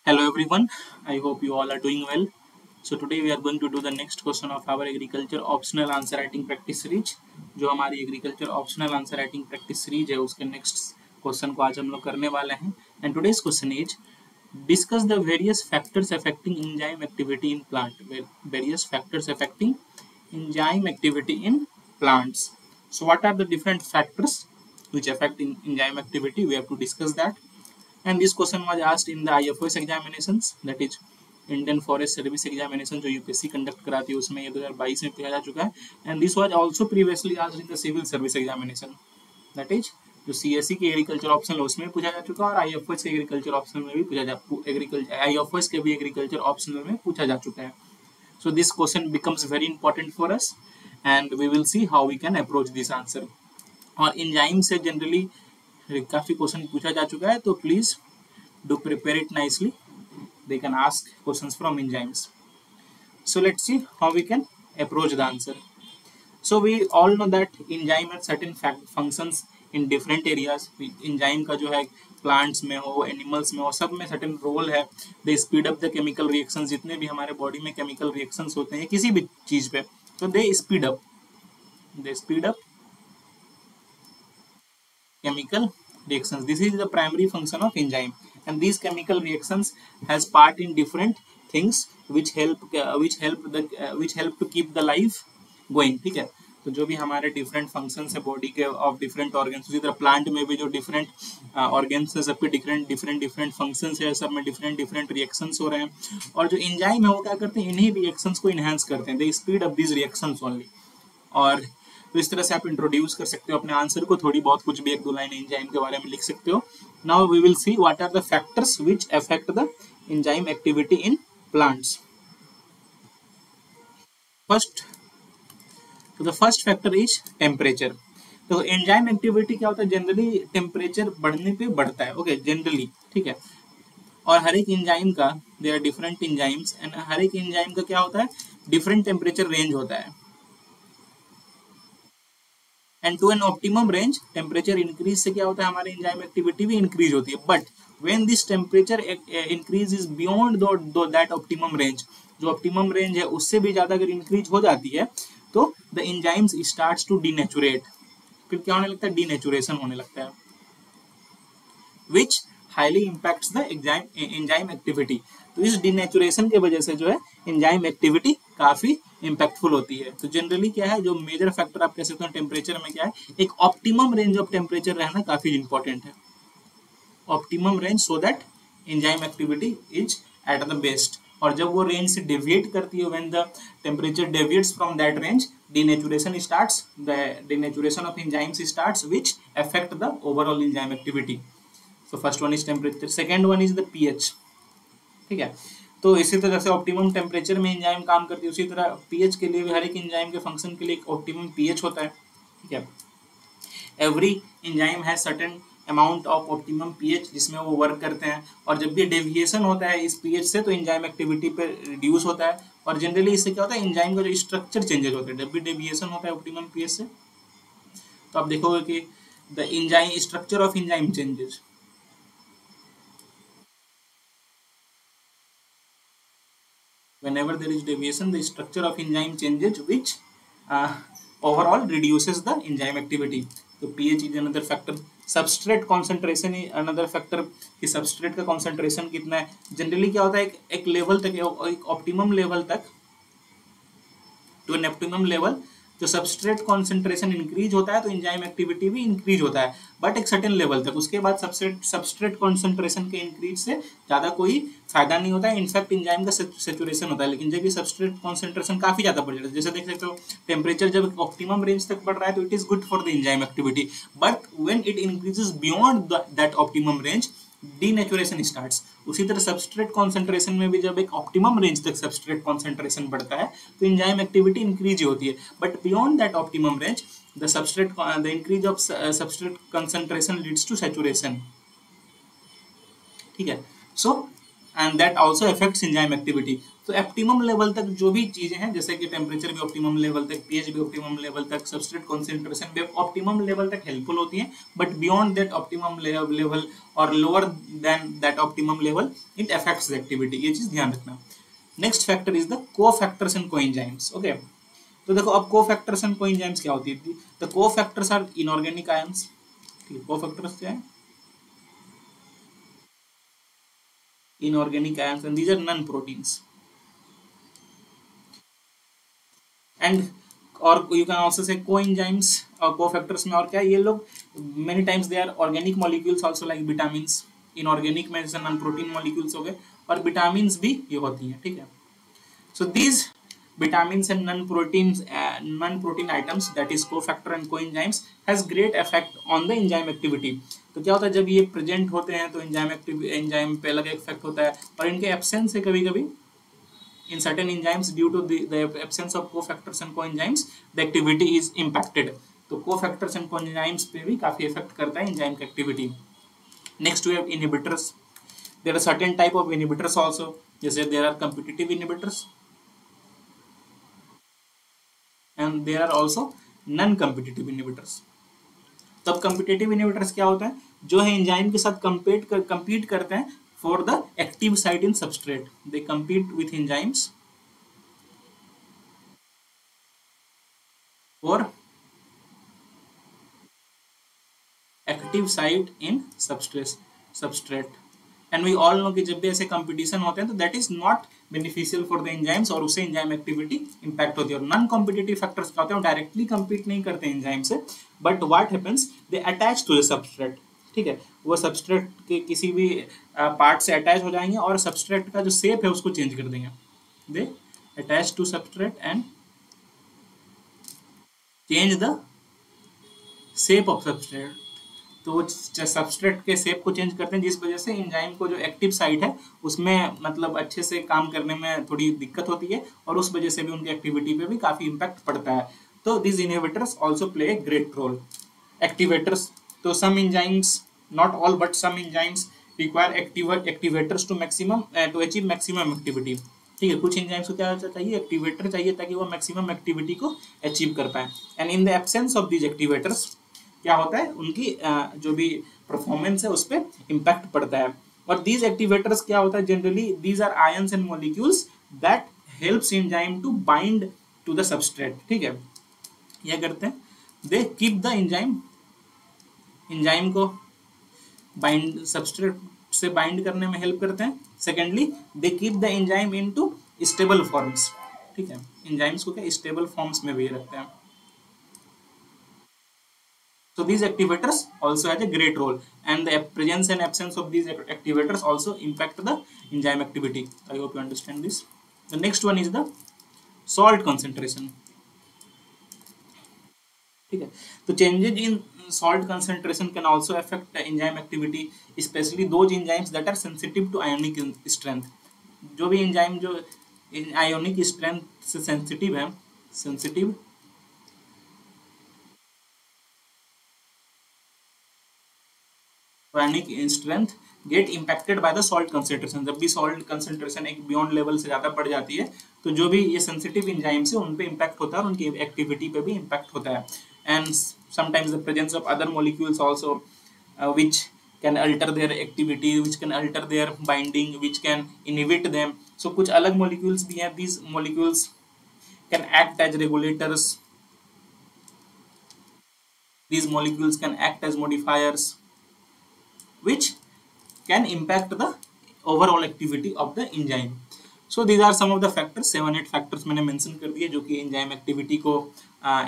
Hello everyone, I hope you all are doing well. So today we are going to do the next question of our agriculture optional answer writing practice series. जो हमारी agriculture optional answer writing practice series है उसके next question को आज हम लोग करने वाले हैं. And today's question is discuss the various factors affecting enzyme activity in plant. Various factors affecting enzyme activity in plants. So what are the different factors which affect enzyme activity? We have to discuss that. And this question was asked in the IFOS examinations, that is Indian Forest Service examination जो UPSC conduct कराती है उसमें ये 2022 में पूछा जा चुका है. And this was also previously asked in the civil service examination, that is जो सीएससी की एग्रीकल्चर ऑप्शनल उसमें पूछा जा चुका है और आईएफएस के एग्रीकल्चर ऑप्शनल में भी पूछा जा आईएफएस के भी एग्रीकल्चर ऑप्शनल में पूछा जा चुका है. So this question becomes very important for us and we will see how we can approach this answer. और एंजाइम से जनरली काफी क्वेश्चन पूछा जा चुका है, तो please do prepare it nicely. They can ask questions from enzymes. So let's see how we can approach the answer. So we all know that enzyme has certain functions in different areas. Enzyme का जो है plants में हो, animals में हो, सब में certain role है. They speed up the chemical reactions. जितने भी हमारे body में chemical reactions होते हैं किसी भी चीज पे, तो they speed up. They speed up chemical reactions. This is the primary function of enzyme, and these chemical reactions has part in different things which help to keep the life going. ठीक है, तो जो भी हमारे different functions है body के of different organs, उसी तरह plant में भी जो different organs है सबके different functions है, सब में different reactions हो रहे हैं. और जो enzyme है वो क्या करते हैं, इन्हीं reactions को enhance करते हैं. They speed up these reactions only. और तो इस तरह से आप इंट्रोड्यूस कर सकते हो अपने आंसर को, थोड़ी बहुत कुछ भी एक दो लाइन एंजाइम के बारे में लिख सकते हो. Now we will see what are the factors which affect the enzyme activity in plants. The first factor is temperature. तो एंजाइम एक्टिविटी क्या होता है, जनरली टेम्परेचर बढ़ने पे बढ़ता है. ओके, जनरली ठीक है. और हर एक एंजाइम का there are different enzymes and हर एक एंजाइम का क्या होता है, डिफरेंट टेम्परेचर रेंज होता है. And to an optimum range temperature increase से क्या होता है, हमारे एंजाइम एक्टिविटी भी इंक्रीज होती है. But when this temperature increase is beyond that optimum range, जो ऑप्टिमम रेंज है उससे भी ज्यादा अगर इंक्रीज हो जाती है तो the enzymes starts to denature. फिर क्या होने लगता है, डीनेचुरेशन होने लगता है, which highly impacts the enzyme activity. तो इस डीनेचुरेशन की वजह से जो है एंजाइम एक्टिविटी काफी इम्पैक्टफुल होती है. तो जनरली क्या है, जो मेजर फैक्टर आप कह सकते हो टेम्परेचर में क्या है, एक ऑप्टिमम रेंज ऑफ टेम्परेचर रहना काफी इंपॉर्टेंट है. Optimum range so that enzyme activity is at the best. और जब वो रेंज से डेविएट करती है, when the temperature deviates from that range, denaturation starts, the denaturation of enzymes starts which affect the overall enzyme activity. So first one is temperature, second one is the pH. ठीक है, तो इसी तरह से optimum temperature में enzyme काम करती है, उसी तरह पीएच के लिए भी हर एक एंजाइम के फंक्शन के लिए एक ऑप्टिमम पीएच होता है. ठीक है, every enzyme has certain amount of optimum pH जिसमें वो वर्क करते हैं. और जब भी डेविएशन होता है इस पीएच से तो एंजाइम एक्टिविटी पे रिड्यूस होता है. और जनरली इससे क्या होता है, एंजाइम का जो स्ट्रक्चर चेंजेस होते हैं जब भी डेविएशन होता है ऑप्टिमम पीएच से. तो आप देखोगे कि the enzyme structure of enzyme changes. Whenever there is deviation, the structure of enzyme changes, which overall reduces the enzyme activity. So pH is another factor. Substrate concentration is another factor. कि substrate का concentration कितना है. Generally क्या होता है, एक level तक, एक optimum level तक, to an optimum level जो सबस्ट्रेट कॉन्सेंट्रेशन इंक्रीज होता है तो एंजाइम एक्टिविटी भी इंक्रीज होता है, बट एक सर्टेन लेवल तक. उसके बाद सबस्ट्रेट कॉन्सेंट्रेशन के इंक्रीज से ज्यादा कोई फायदा नहीं होता है. इनफैक्ट एंजाइम का सेचुरेशन होता है. लेकिन जब ये सबस्ट्रेट कॉन्सेंट्रेशन काफी ज्यादा बढ़ जाता है, जैसे देख सकते हो टेम्परेचर जब ऑप्टिमम रेंज तक बढ़ रहा है तो it is good for the enzyme activity. But when it increases beyond that optimum range, denaturation starts. उसी तरह सबस्ट्रेट कॉन्सेंट्रेशन में भी जब एक ऑप्टिमम रेंज तक सबस्ट्रेट कॉन्सेंट्रेशन बढ़ता है तो एंजाइम एक्टिविटी इंक्रीज होती है. But beyond that optimum range the increase of substrate concentration leads to saturation. ठीक है, so and that also affects enzyme activity. तो ऑप्टिमम लेवल तक जो भी चीजें हैं, जैसे कि टेम्परेचर भी ऑप्टिमम लेवल तक, पीएच भी ऑप्टिमम लेवल तक, सबस्ट्रेट कॉन्सेंट्रेशन भी ऑप्टिमम लेवल तक हेल्पफुल होती है, but beyond that optimum level और lower than that optimum level it affects the activity. ये चीज ध्यान रखना। Next factor is the cofactors and coenzymes. Okay, तो देखो अब कोफैक्टर्स एंड कोएंजाइम्स क्या होती है। The cofactors are inorganic ions. Cofactors क्या है? Inorganic ions, and these are non proteins. And और you can also say coenzymes और कोफैक्टर्स में और क्या है, ये लोग many times they are organic molecules also like vitamins. Inorganic में जैसे नॉन प्रोटीन मॉलिक्यूल्स हो गए, और विटामिन्स भी ये होती हैं, ठीक है। So these vitamins and non-protein items, that is cofactor and coenzymes, has great effect on the enzyme activity. तो क्या होता है जब ये प्रेजेंट होते हैं तो एंजाइम पे अलग इफेक्ट होता है, और इनके एब्सेंस से कभी कभी in certain enzymes due to the absence of cofactors and coenzymes the activity is impacted. तो cofactors and coenzymes पे भी काफी इफेक्ट करता है एंजाइम की activity. Next we have inhibitors. There are certain type of inhibitors also, जैसे there are competitive inhibitors and there are also non competitive inhibitors. तब competitive inhibitors क्या होता है, जो है एंजाइम के साथ compete करते हैं for the active site in substrate. They compete with enzymes for active site in substrate. And we all know कि जब भी ऐसे कंपटीशन होते हैं तो that is not beneficial for the enzymes, और उससे एंजाइम एक्टिविटी इंपैक्ट होती है। और नॉन कॉम्पिटिटिव फैक्टर्स क्या होते हैं, डायरेक्टली compete नहीं करते एंजाइम से, but what happens, they attach to the substrate. ठीक है, वो सबस्ट्रेट के किसी भी पार्ट से अटैच हो जाएंगे और सबस्ट्रेट का जो शेप है उसको चेंज कर देंगे। They attach to substrate and change the shape of substrate. तो वो सबस्ट्रेट के शेप को चेंज करते हैं, जिस वजह से एंजाइम को जो एक्टिव साइट है उसमें मतलब अच्छे से काम करने में थोड़ी दिक्कत होती है, और उस वजह से भी उनकी एक्टिविटी पे भी काफी इम्पैक्ट पड़ता है। तो this inhibitors also play a great role. Activators, तो some enzymes, not all but some enzymes require activators to maximum to achieve maximum activity. ठीक है, कुछ एंजाइम्स को क्या चाहिए, एक्टिवेटर चाहिए ताकि वो मैक्सिमम एक्टिविटी को अचीव कर पाए। And in the absence of these activators क्या होता है, उनकी जो भी परफॉर्मेंस है उस पर इम्पैक्ट पड़ता है। और दीज एक्टिवेटर्स क्या होता है, generally these are ions and molecules that helps enzyme to bind to the substrate. ठीक है, यह करते हैं, दे कीप द एंजाइम को बाइंड, सबस्ट्रेट से बाइंड करने में हेल्प करते हैं। Secondly they keep the enzyme into stable forms. ठीक है, एंजाइम्स को क्या स्टेबल फॉर्म्स में भी रखते हैं। So these activators also has a great role, and the presence and absence of these activators also impact the enzyme activity. I hope you understand this. The next one is the salt concentration. ठीक है, तो changes in salt concentration can also affect the enzyme activity, especially those enzymes that are sensitive to ionic strength. जो भी enzyme जो ionic strength से sensitive है, sensitive ionic strength get impacted by the salt concentration। जब भी salt concentration एक beyond level से ज़्यादा बढ़ जाती है तो जो भी ये sensitive enzymes है उन पे impact होता है और उनकी activity पे भी impact होता है। And sometimes the presence of other molecules also which can alter their activity, which can alter their binding, which can inhibit them. So कुछ अलग molecules भी हैं, these molecules can act as regulators, these molecules can act as modifiers which can impact the overall activity of the enzyme. So these are some of the factors, 7-8 factors मैंने mention कर दिए जो कि enzyme activity को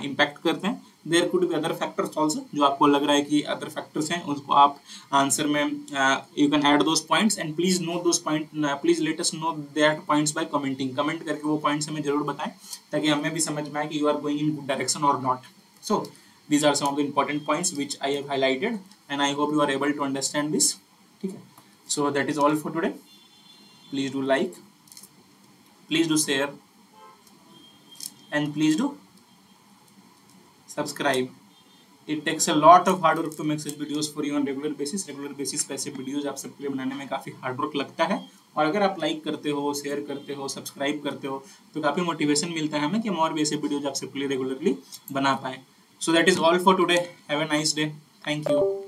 impact करते हैं। There could be other factors also, जो आपको लग रहा है कि other factors हैं उसको आप आंसर में you can add those points and please note those points, please let us know that points by commenting। comment करके वो points हमें जरूर बताएं ताकि हमें भी समझ में आए कि you are going in good direction or not। So these are some of the important points which I have highlighted and I hope you are able to understand this। ठीक है, so that is all for today। please do like, please do share and please do subscribe it takes a lot of hard work to make such videos for you on regular basis पे ऐसे videos आप सबके लिए बनाने में काफ़ी hard work लगता है, और अगर आप लाइक करते हो, शेयर करते हो, सब्सक्राइब करते हो तो काफ़ी मोटिवेशन मिलता है हमें कि हम और भी ऐसे वीडियोज आप सबके लिए रेगुलरली बना पाए. So that is all for today. Have a nice day. Thank you.